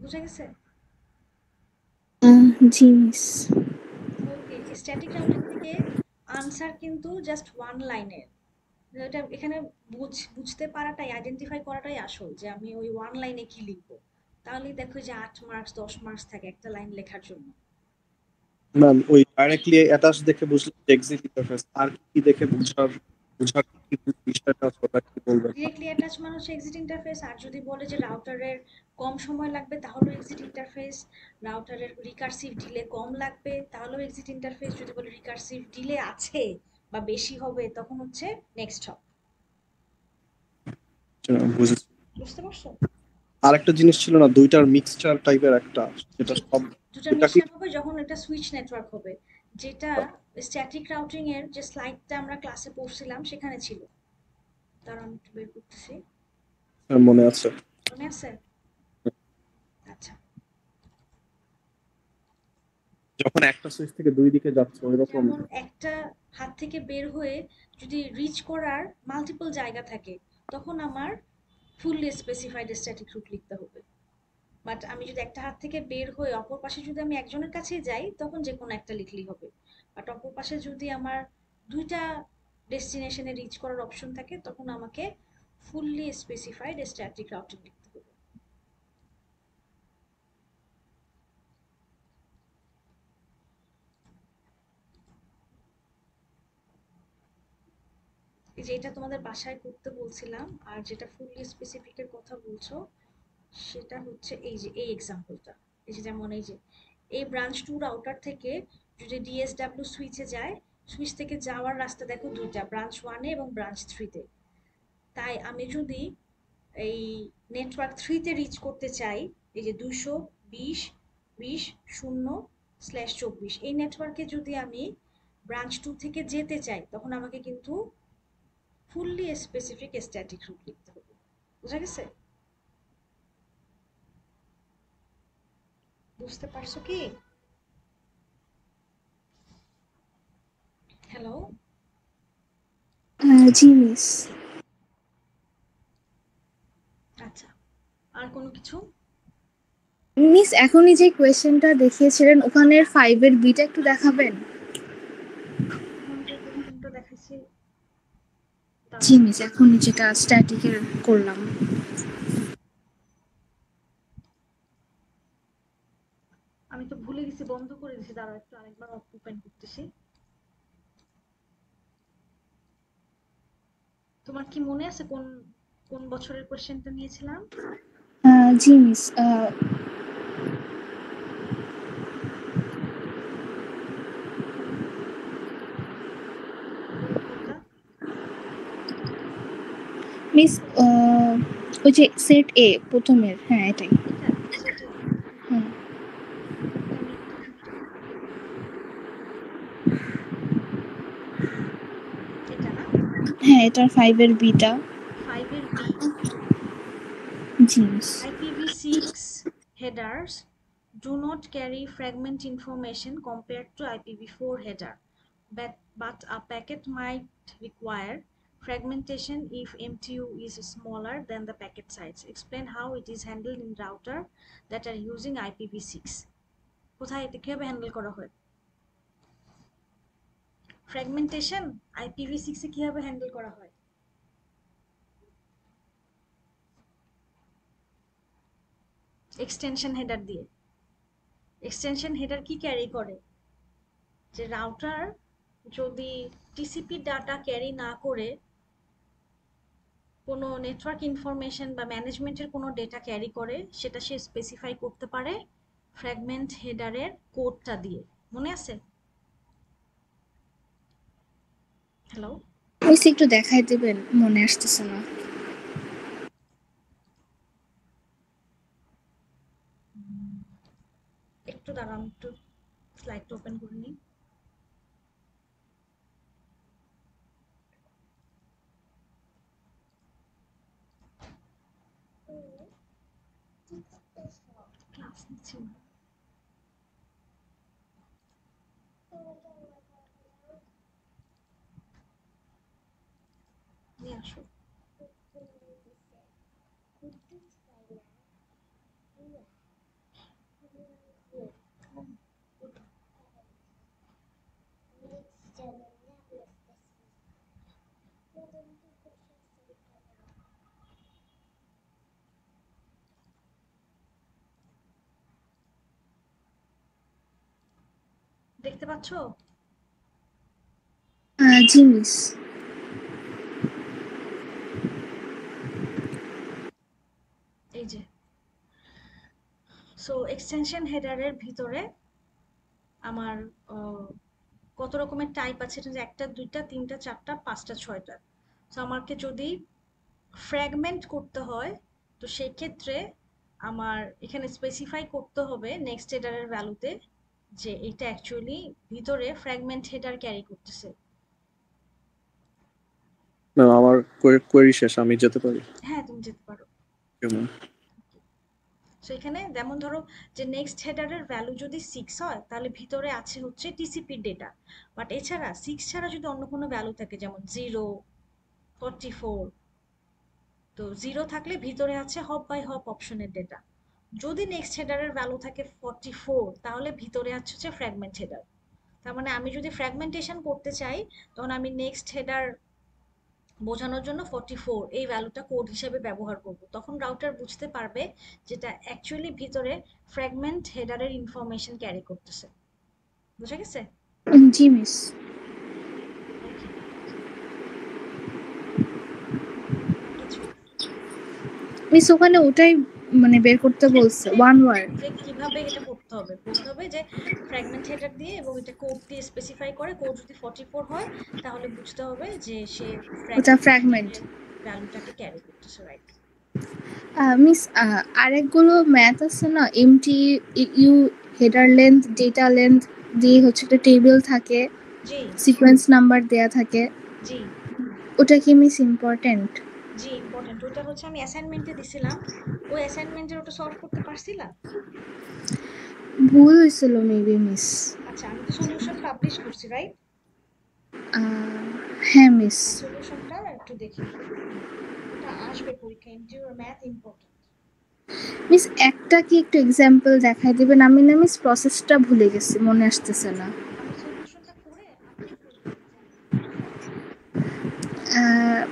বুঝা গেছে? জি মিস। ওকে, স্ট্যাটিক রাউটিং থেকে আনসার কিন্তু জাস্ট ওয়ান লাইনের। এটা এখানে বুঝতে পারাটাই, আইডেন্টিফাই করাটাই আসল, যে আমি ওই ওয়ান লাইনে কি লিখবো। তাহলেই দেখো যে 8 মার্কস 10 মার্কস থাকে একটা লাইন লেখার জন্য। ম্যাম ওই ডাইরেক্টলি অ্যাটাচ দেখে বুঝলাম এক্সিট ইন্টারফেস, আর কি দেখে বুঝার কি বিষয়টা আছে ওটা কি বলবেন? ডিরেক্টলি অ্যাটাচ মানে হচ্ছে এক্সিট ইন্টারফেস। আর যদি বলে যে রাউটারের কম সময় লাগবে তাহলেও এক্সিট ইন্টারফেস, রাউটারের রিকার্সিভ ডিলে কম লাগবে তাহলেও এক্সিট ইন্টারফেস, যদি বলে রিকার্সিভ ডিলে আছে বা বেশি হবে তখন হচ্ছে নেক্সট হপ। বুঝেছি। বুঝতে পারছো? আরেকটা জিনিস ছিল না, দুইটার মিক্সচার টাইপের একটা, যেটা জি, সব দুটা এটা কি মিক্সচার হবে যখন এটা সুইচ নেটওয়ার্ক হবে, যেটা স্ট্যাটিক রাউটিং এর যে স্লাইডটা আমরা ক্লাসে পড়ছিলাম সেখানে ছিল। তার আমি একটু বের করতেছি। মনে আছে? মনে আছে? আচ্ছা, যখন একটা সুইচ থেকে দুই দিকে যাচ্ছে ওইরকম। যেমন একটা হাত থেকে বের হয়ে যদি রিচ করার মাল্টিপল জায়গা থাকে, তখন আমার ফুললি স্পেসিফাইড স্ট্যাটিক রুট লিখতে হবে। বাট আমি যদি একটা হাত থেকে বের হয়ে অপর পাশে যদি আমি একজনের কাছে যাই, তখন যে কোনো একটা লিখলেই হবে। বাট অপর পাশে যদি আমার দুইটা ডেস্টিনেশনে রিচ করার অপশন থাকে, তখন আমাকে ফুললি স্পেসিফাইড স্ট্যাটিক রাউটিং লিখতে হবে। এই যে এটা তোমাদের বাসায় করতে বলছিলাম, আর যেটা ফুললি স্পেসিফিকের কথা বলছো সেটা হচ্ছে এই যে এই এক্সাম্পলটা। এই যে যেমন এই যে এই ব্রাঞ্চ 2 রাউটার থেকে যদি ডিএসডব্লিউ সুইচে যায়, সুইচ থেকে যাওয়ার রাস্তা দেখো দুইটা, ব্রাঞ্চ 1 এ এবং ব্রাঞ্চ 3 তে। তাই আমি যদি এই নেটওয়ার্ক 3 তে রিচ করতে চাই, এই যে 220.20.0/24 এই নেটওয়ার্কে যদি আমি ব্রাঞ্চ 2 থেকে যেতে চাই, তখন আমাকে কিন্তু ফুললি স্পেসিফিক স্ট্যাটিক রুট লিখতে হবে। বুঝা গেছে? বুঝতে পারছো কি? হ্যালো? জি মিস। আচ্ছা, আর কোনো কিছু? মিস এখনই যে কোয়েশ্চেনটা দেখিয়েছিলেন ওখানের 5 এর বিটা একটু দেখাবেন? এখন যে কোশ্চেনটা দেখাইছি তার জি মিস, এখনই যেটা স্ট্যাটিকের করলাম। আমি তো ভুলে গেছি, বন্ধ করে দিয়েছি, দাঁড়াও একটু আরেকবার ওপেন করতেছি। তোমার কি মনে আছে কোন কোন বছরের কোশ্চেনটা নিয়েছিলাম? জি মিস, বলো কোনটা? মিস ওই যে সেট এ প্রথমের, হ্যাঁ এটাই। এটা সেট এ? হুম। ওকে, আমি একটু এটা না? হ্যাঁ, এটার 5 এর বিটা। 5 এর B. Ji miss. IPv6 headers do not carry fragment information compared to IPv4 header, but a packet might require fragmentation if MTU is smaller than the packet size. Explain how it is handled in router that are using IPv6. কোথায় এটা কিভাবে handle করা হয়? Fragmentation IPv6 এ কিভাবে handle করা হয়? Extension header দিয়ে। Extension header কি ক্যারি করে? যে রাউটার যদি টিসিপি ডাটা ক্যারি না করে কোনো নেটওয়ার্ক ইনফরমেশন বা ম্যানেজমেন্টের কোনো ডেটা ক্যারি করে, সেটা সে স্পেসিফাই করতে পারে ফ্র্যাগমেন্ট হেডারের কোডটা দিয়ে। মনে আছে? হ্যালো? মিস একটু দেখাই দেবেন, মনে আসতেছে না। একটু দাঁড়ান, একটু স্লাইডটা ওপেন করে নিই। ক্লাস নিচ্ছি না। নিয়ে আসো। দেখতে পাচ্ছো? জি মিস। এই যে সো এক্সটেনশন হেডারের ভিতরে আমার কত রকমের টাইপ আছে, এটা যে একটা, দুইটা, তিনটা, চারটা, পাঁচটা, ছয়টা। সো আমাকে যদি ফ্র্যাগমেন্ট করতে হয়, তো সেই ক্ষেত্রে আমার এখানে স্পেসিফাই করতে হবে নেক্সট হেডারের ভ্যালুতে যে এটা অ্যাকচুয়ালি ভিতরে ফ্র্যাগমেন্ট হেডার ক্যারি করতেছে। ম্যাম আমার কোয়েরি শেষ, আমি যেতে পারি? হ্যাঁ, তুমি যেতে পারো। কেমন? সো সো এখানে যেমন ধরো যে নেক্সট হেডারের ভ্যালু যদি 6 হয় তাহলে ভিতরে আছে হচ্ছে টিসিপি ডেটা, বাট এছাড়া 6 ছাড়া যদি অন্য কোনো ভ্যালু থাকে যেমন 0, 44, তো 0 থাকলে ভিতরে আছে হপ বাই হপ অপশনের ডেটা। যদি নেক্সট হেডারের ভ্যালু থাকে 44 তাহলে ভিতরে আছে হচ্ছে ফ্র্যাগমেন্ট হেডার। তার মানে আমি যদি ফ্র্যাগমেন্টেশন করতে চাই তখন আমি নেক্সট হেডার বোঝানোর জন্য 44 এই ভ্যালুটা কোড হিসেবে ব্যবহার করব, তখন রাউটার বুঝতে পারবে যেটা অ্যাকচুয়ালি ভিতরে ফ্র্যাগমেন্ট হেডারের ইনফরমেশন ক্যারি করতেছে। বুঝা গেছে? জি মিস। ওকে, কিছু মিস ওখানে ওটাই মানে বের করতে বলছে ওয়ান ওয়ার্ড। যে কিভাবে এটা করতে হবে বলতে হবে যে ফ্র্যাগমেন্ট হেডার দিয়ে এবং এটা কোড দিয়ে স্পেসিফাই করে, কোড যদি 44 হয় তাহলে বুঝতে হবে যে সে ওটা ফ্র্যাগমেন্ট ফ্র্যাগমেন্ট। ভ্যালুটাকে ক্যারি করতেছে, রাইট? মিস আরেকগুলো ম্যাথ আছে না, MTU header length data length দিয়ে হচ্ছে একটা টেবিল থাকে, জি সিকোয়েন্স নাম্বার দেয়া থাকে, জি ওটা কি মিস ইম্পর্টেন্ট? জি ইম্পর্টেন্ট। ওটা হচ্ছে আমি অ্যাসাইনমেন্টে দিছিলাম, ওই অ্যাসাইনমেন্টের ওটা সলভ করতে পারছিলা? ভুল হয়েছিল মেবি মিস। আচ্ছা, আমি তো সলিউশন পাবলিশ করছি, রাইট? হ্যাঁ মিস। সলিউশনটা একটু দেখি, ওটা আসবে পরীক্ষা, এমটিইউ আর ম্যাথ ইম্পর্টেন্ট। মিস একটা কি একটু এক্সাম্পল দেখাই দিবেন? আমি না মিস প্রসেসটা ভুলে গেছি, মনে আসতেছে না। আমি সলিউশনটা করে আপলোড করব এক্সাম্পল।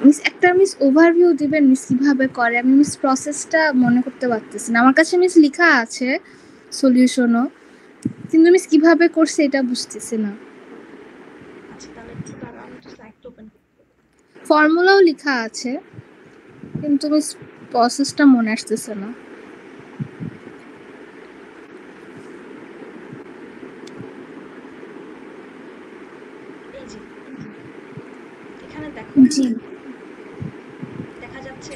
মিস একটা মিস ওভারভিউ দিবেন মিস কিভাবে করে? আমি মিস প্রসেসটা মনে করতে পারতেছি না। আমার কাছে মিস লেখা আছে সলিউশনও, কিন্তু মিস কিভাবে করছে এটা বুঝতেছি না। আচ্ছা তাহলে একটু দাঁড়াও, আমি একটু স্লাইডটা ওপেন করতে হবে। ফর্মুলাও লেখা আছে, কিন্তু মিস প্রসেসটা মনে আসতেছে না। এই যে এখানে দেখো, জি দেখা যাচ্ছে?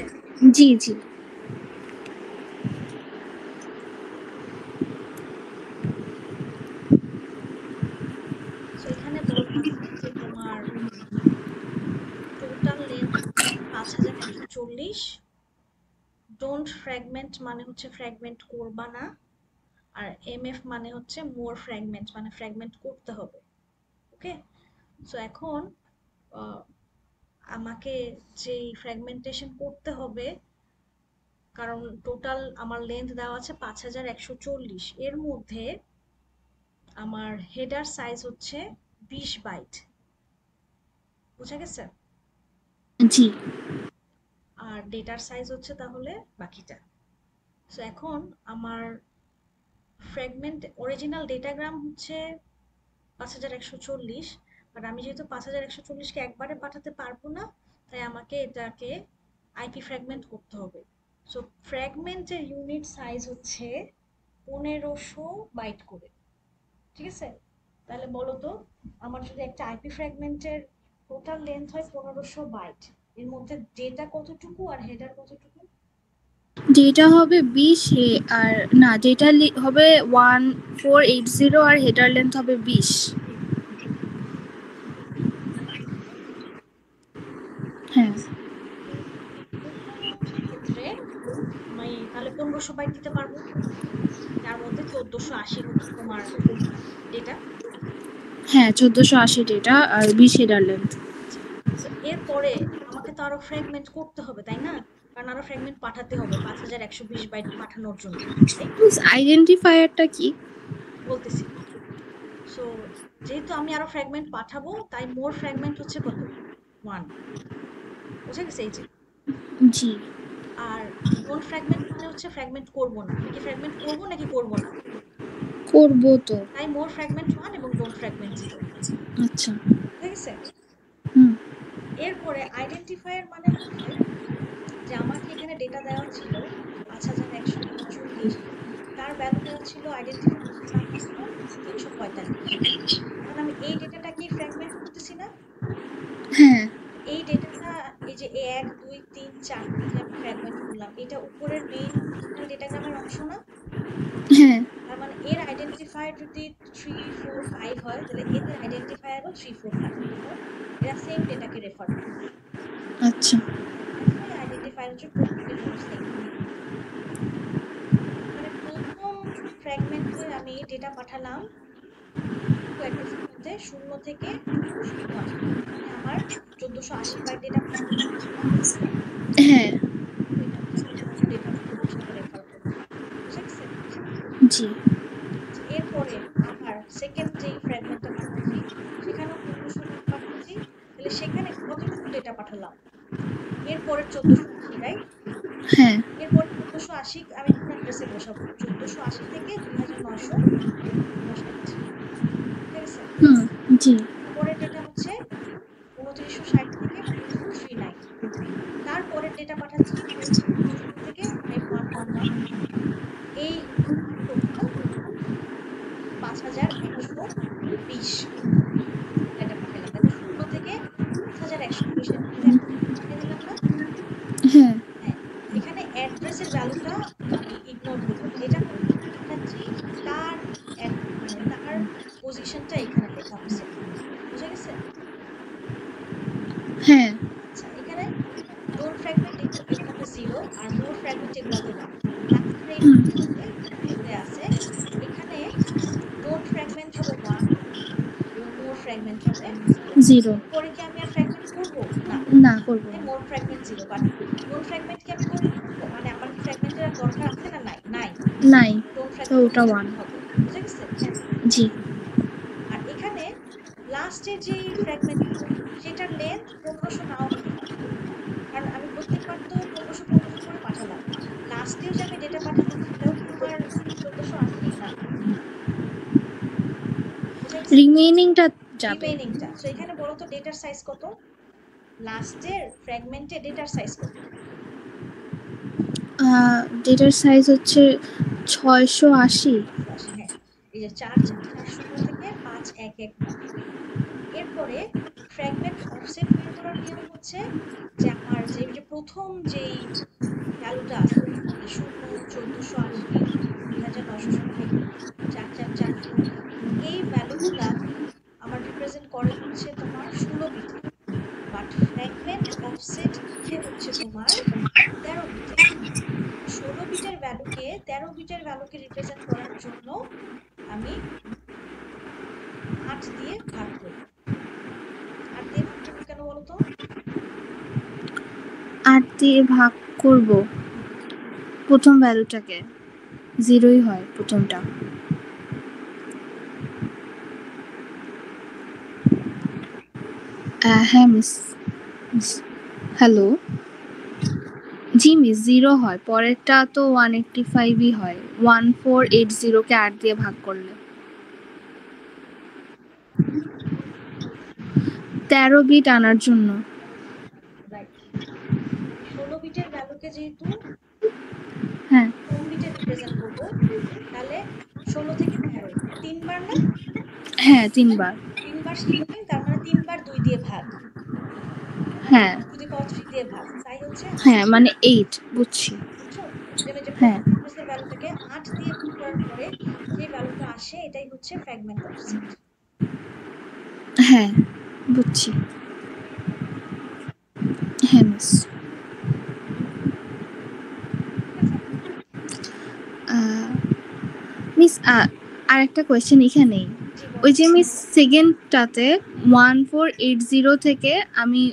জি জি। সো এখানে বলা আছে যে তোমার টোটাল লেন্থ হচ্ছে 5140। ডোন্ট ফ্র্যাগমেন্ট মানে হচ্ছে ফ্র্যাগমেন্ট করবা না, আর এমএফ মানে হচ্ছে মোর ফ্র্যাগমেন্ট মানে ফ্র্যাগমেন্ট করতে হবে। ওকে, সো এখন আমাকে যেই ফ্র্যাগমেন্টেশন করতে হবে, কারণ টোটাল আমার লেন্থ দেওয়া আছে 5140, এর মধ্যে আমার হেডার সাইজ হচ্ছে 20 বাইট। বুঝা গেছে? জি আর ডেটার সাইজ হচ্ছে তাহলে বাকিটা। সো এখন আমার ফ্র্যাগমেন্ট অরিজিনাল ডেটাগ্রাম হচ্ছে 5140, বাট আমি যেহেতু 5140কে একবারে পাঠাতে পারবো না, তাই আমাকে এটাকে আইপি ফ্র্যাগমেন্ট করতে হবে। সো ফ্র্যাগমেন্টের ইউনিট সাইজ হচ্ছে 1500 বাইট করে। ঠিক আছে? তাহলে বলো তো, আমার যদি একটা আইপি ফ্র্যাগমেন্টের টোটাল লেন্থ হয় 1500 বাইট, এর মধ্যে ডেটা কতটুকু আর হেডার কতটুকু? ডেটা হবে 20, আর না ডেটা হবে 1480 আর হেডার লেন্থ হবে 20। হ্যাঁ ক্ষেত্রে আমি তাহলে 1500 বাইট দিতে পারবো, যার মধ্যে 1480 হচ্ছে তোমার ডেটা। হ্যাঁ 1480 ডেটা আর 20 হেডার লেন্থ। আচ্ছা, তো এরপরে আমাকে তো আরো ফ্র্যাগমেন্ট করতে হবে, তাই না? কারণ আরো ফ্র্যাগমেন্ট পাঠাতে হবে 5120 বাইট পাঠানোর জন্য, রাইট? আইডেন্টিফায়ারটা কি? বলতেছি। সো যেহেতু আমি আরো ফ্র্যাগমেন্ট পাঠাবো, তাই মোর ফ্র্যাগমেন্ট হচ্ছে কত? 1। বুঝা গেছে? এই যে। জি আর ডোন্ট ফ্র্যাগমেন্ট মানে হচ্ছে ফ্র্যাগমেন্ট করব না। আমি কি ফ্র্যাগমেন্ট করব নাকি করব না? করবো তো। তাই মোর ফ্র্যাগমেন্ট 1 এবং ডোন্ট ফ্র্যাগমেন্ট 0। আচ্ছা বুঝা গেছে? হুম এরপরে আইডেন্টিফায়ার মানে হচ্ছে যে আমাকে এখানে ডেটা দেওয়া ছিল 5140, তার ভ্যালু দেওয়া ছিল, আইডেন্টিফায়ার নাম ছিল 345। এখন আমি এই ডেটাটাকে ফ্র্যাগমেন্ট করতেছি না? হ্যাঁ এই ডেটাটা, এই যে 1 2 3 4টি যে আমি ফ্র্যাগমেন্ট করলাম, এটা উপরের মেইন ডেটাগ্রামের অংশ না? হ্যাঁ তার মানে এর আইডেন্টিফায়ার যদি 3 4 5 হয়, তাহলে এদের আইডেন্টিফায়ারও 3 4 5, বিকজ এরা সেম ডেটাকে রেফার করে। আচ্ছা এজন্য এই আইডেন্টিফায়ার হচ্ছে প্রত্যেকের জন্য সেম। মানে ফ্র্যাগমেন্টে আমি ডেটা পাঠালাম অ্যাড্রেসের মধ্যে 0 থেকে 1480, মানে আমার 1480 বাইট ডেটা পাঠালাম। হ্যাঁ এটা হচ্ছে তোমার ডেটার সাথে রেফার করবে, বুঝে গেছে? জি এরপরে আবার সেকেন্ড যেই ফ্র্যাগমেন্টটা পাঠাচ্ছি সেখানেও 1500 পাঠাচ্ছি, তাহলে সেখানে কতটুকু ডেটা পাঠালাম? এরপরে 1480, রাইট? হ্যাঁ এরপর 1480 আমি কোন অ্যাড্রেসে বসাবো? 1480 থেকে 2959, ঠিক আছে? হুম জি পরের ডেটা হচ্ছে 2960 থেকে 4239, তারপরের ডেটা পাঠাচ্ছি 2960 থেকে 5111, এই আমার টোটাল 5120 ডেটা পাঠালাম। তাহলে 0 থেকে 5120 এর মধ্যে একটা পাঠিয়ে দিলাম না? হ্যাঁ হ্যাঁ, এখানে অ্যাড্রেসের ভ্যালুটা আমি ইগনোর করব, যেটা পাঠাচ্ছি তার মানে তার পজিশনটা এখানে লেখা হয়েছে, বুঝা গেছে? হ্যাঁ আচ্ছা, এখানে ডোন্ট ফ্র্যাগমেন্ট এগুলাতে 0 আর মোর ফ্র্যাগমেন্ট এগুলাতে 1। লাস্টের এই দেয়া আছে, এখানে ডোন্ট ফ্র্যাগমেন্ট হবে 1 এবং মোর ফ্র্যাগমেন্ট হবে 0। 0 পরে কি আমি আর ফ্র্যাগমেন্ট করব না? না করবো তাই না মোর ফ্র্যাগমেন্ট 0, বাট ডোন্ট ফ্র্যাগমেন্ট কি আমি করব? মানে আমার কি ফ্র্যাগমেন্টের আর দরকার আছে না? নাই, নাই। নাই ডোন্ট তো ফ্র্যাগমেন্ট ওটা 1 হবে, বুঝা গেছে? জি আর এখানে লাস্টের যে ফ্র্যাগমেন্ট সেটার লেন্থ 1500 নাও হতে পারে, কারণ আমি প্রত্যেকবার তো 1500 করে পাঠালাম। লাস্টেও যে আমি ডেটা পাঠালাম সেটাও কি আমার 1480? না, বুঝা গেছে? রিমেইনিংটা যাবে রিমেইনিংটা, সো এখানে বলো তো ডেটার সাইজ কত? লাস্টের ফ্র্যাগমেন্টে ডেটার সাইজ কত? ডেটার সাইজ হচ্ছে 680 হ্যাঁ, এই যে 4440 থেকে 5119। এরপরে ফ্র্যাগমেন্ট অফসেট বের করার নিয়ম হচ্ছে যে আমার যে প্রথম যেই ভ্যালুটা আছে, এই 0, 1480, 2960, 4440, এই ভ্যালুগুলা আমার রিপ্রেজেন্ট করে হচ্ছে তোমার 16 বিটে, বাট ফ্র্যাগমেন্ট অফসেট লিখে হচ্ছে তোমার 13 বিটে। 16 বিটের ভ্যালুকে 13 বিটের ভ্যালুকে রিপ্রেজেন্ট করার জন্য আমি 8 দিয়ে ভাগ করব। 8 দিয়ে ভাগ করব কেন বলো তো? 8 দিয়ে ভাগ করব প্রথম ভ্যালুটাকে, 0ই হয় প্রথমটা। হ্যাঁ মিস, হ্যালো, জি মিস 0 হয়, পরেরটা তো 185ই হয়, 1480-কে 8 দিয়ে ভাগ করলে। 13 বিট আনার জন্য। রাইট, 16 বিটের ভ্যালুকে যেহেতু হ্যাঁ কম বিটে রিপ্রেজেন্ট করব, তাহলে 16 থেকে 13 তিনবার না? হ্যাঁ 3 বার। 3 বার শিখবেন, তার মানে 3 বার 2 দিয়ে ভাগ, হ্যাঁ 2 দি পাওয়ার 3 দিয়ে ভাগ, তাই হচ্ছে 8। হ্যাঁ মানে 8, বুঝছি। বুঝছো? যেন যে হ্যাঁ প্রথম অ্যাড্রেসের ভ্যালুটাকে 8 দিয়ে ভাগ করার পরে যে ভ্যালুটা আসে এটাই হচ্ছে ফ্র্যাগমেন্ট অফসেট। হ্যাঁ বুঝছি। হ্যাঁ মিস। মিস আর একটা কোয়েশ্চেন এখানেই, ওই যে মিস সেকেন্ডটাতে 1480 থেকে আমি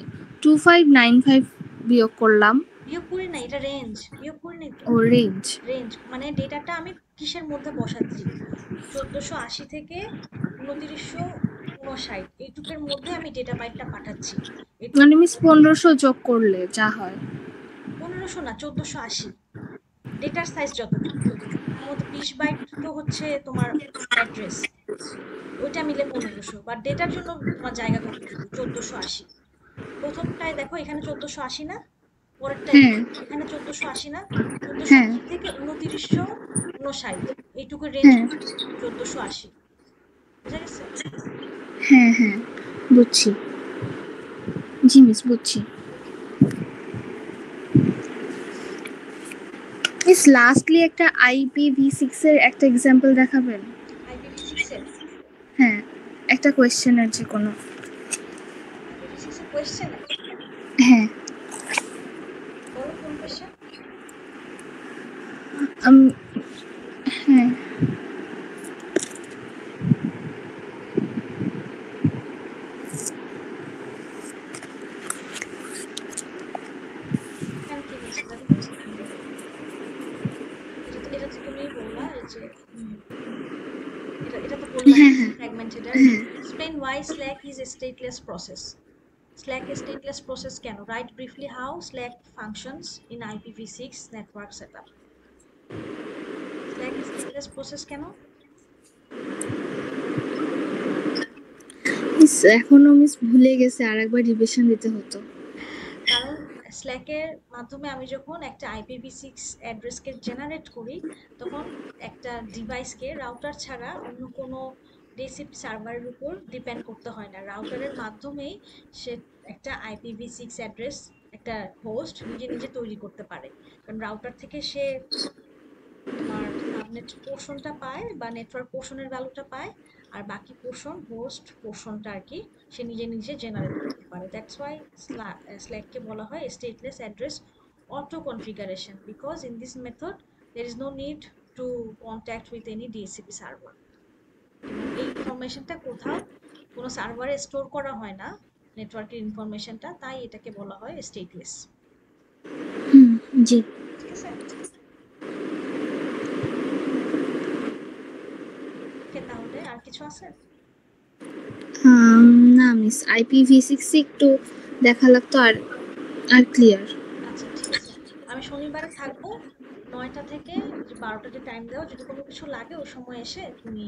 2595 বিয়োগ করলাম। বিয়োগ করি না, এটা রেঞ্জ, বিয়োগ করি নাই তো। ও রেঞ্জ। রেঞ্জ মানে ডেটাটা আমি কিসের মধ্যে বসাচ্ছি? 1480 থেকে 2959, এইটুকের মধ্যে আমি ডেটা বাইটটা পাঠাচ্ছি। মানে মিস 1500 যোগ করলে যা হয়? 1500 না, 1480। ডেটার সাইজ যতটুকু, তার মধ্যে 20 বাইট তো হচ্ছে তোমার অ্যাড্রেস, ওইটা মিলে 1500, বাট ডেটার জন্য তোমার জায়গা কতটুকু? 1480। প্রথমটায় দেখো এখানে 1480 না, পরেরটায় হ্যাঁ এখানে 1480 না, হ্যাঁ 1480 থেকে 2959, এইটুকু রেঞ্জ হ্যাঁ 1480, বুঝা গেছে? হ্যাঁ হ্যাঁ বুঝছি। জি মিস বুঝছি। মিস লাস্টলি একটা IPv6 এর একটা এক্সাম্পল দেখাবেন? IPv6 এর? হ্যাঁ একটা কোয়েশ্চেনের যে কোনো। IPv6 এর কোয়েশ্চেন? হ্যাঁ বলো কোন কোয়েশ্চেন? হ্যাঁ এটা তো বললাম হ্যাঁ হ্যাঁ ফ্র্যাগমেন্টেড। হ্যাঁ explain why SLAAC is a stateless process. SLAAC a stateless process কেন? Right briefly how SLAAC functions in IPv6 network setup. SLAAC stateless process কেন? মিস এখনো মিস ভুলে গেছে, আরেকবার রিভিশন দিতে হতো। কারণ স্ল্যাকের মাধ্যমে আমি যখন একটা IPv6 অ্যাড্রেসকে জেনারেট করি, তখন একটা ডিভাইসকে রাউটার ছাড়া অন্য কোনো DHCP সার্ভারের উপর ডিপেন্ড করতে হয় না। রাউটারের মাধ্যমেই সে একটা IPv6 অ্যাড্রেস, একটা হোস্ট নিজে নিজে তৈরি করতে পারে। কারণ রাউটার থেকে সে তোমার সাবনেট পোর্শনটা পায় বা নেটওয়ার্ক পোর্শনের ভ্যালুটা পায়, আর বাকি পোর্শন হোস্ট পোর্শনটা আর কি সে নিজে নিজে জেনারেট করতে পারে। দ্যাটস ওয়াই স্ল্যাককে বলা হয় stateless address auto configuration, because in this method there is no need to contact with any DHCP server. এবং এই ইনফরমেশনটা কোথাও কোনো সার্ভারে স্টোর করা হয় না, নেটওয়ার্কের ইনফরমেশনটা, তাই এটাকে বলা হয় স্টেটলেস। জি। ঠিক আছে, ওকে, তাহলে আর কিছু আছে? না মিস, IPv6 একটু দেখা লাগতো আর আর ক্লিয়ার। আচ্ছা ঠিক আছে, আমি শনিবারে থাকবো 9টা থেকে 12টা, যে টাইম দাও, যদি কোনো কিছু লাগে ওই সময় এসে তুমি।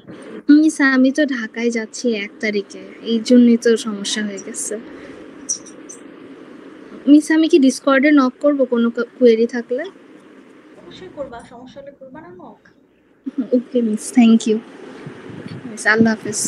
মিস আমি তো ঢাকায় যাচ্ছি 1 তারিখে, এই জন্যই তো সমস্যা হয়ে গেছে। মিস আমি কি ডিসকর্ডে নক করব কোনো কোয়েরি থাকলে? অবশ্যই করবা, সমস্যা হলে করবা না নক। Okay miss, thank you miss, আল্লাহ হাফেজ।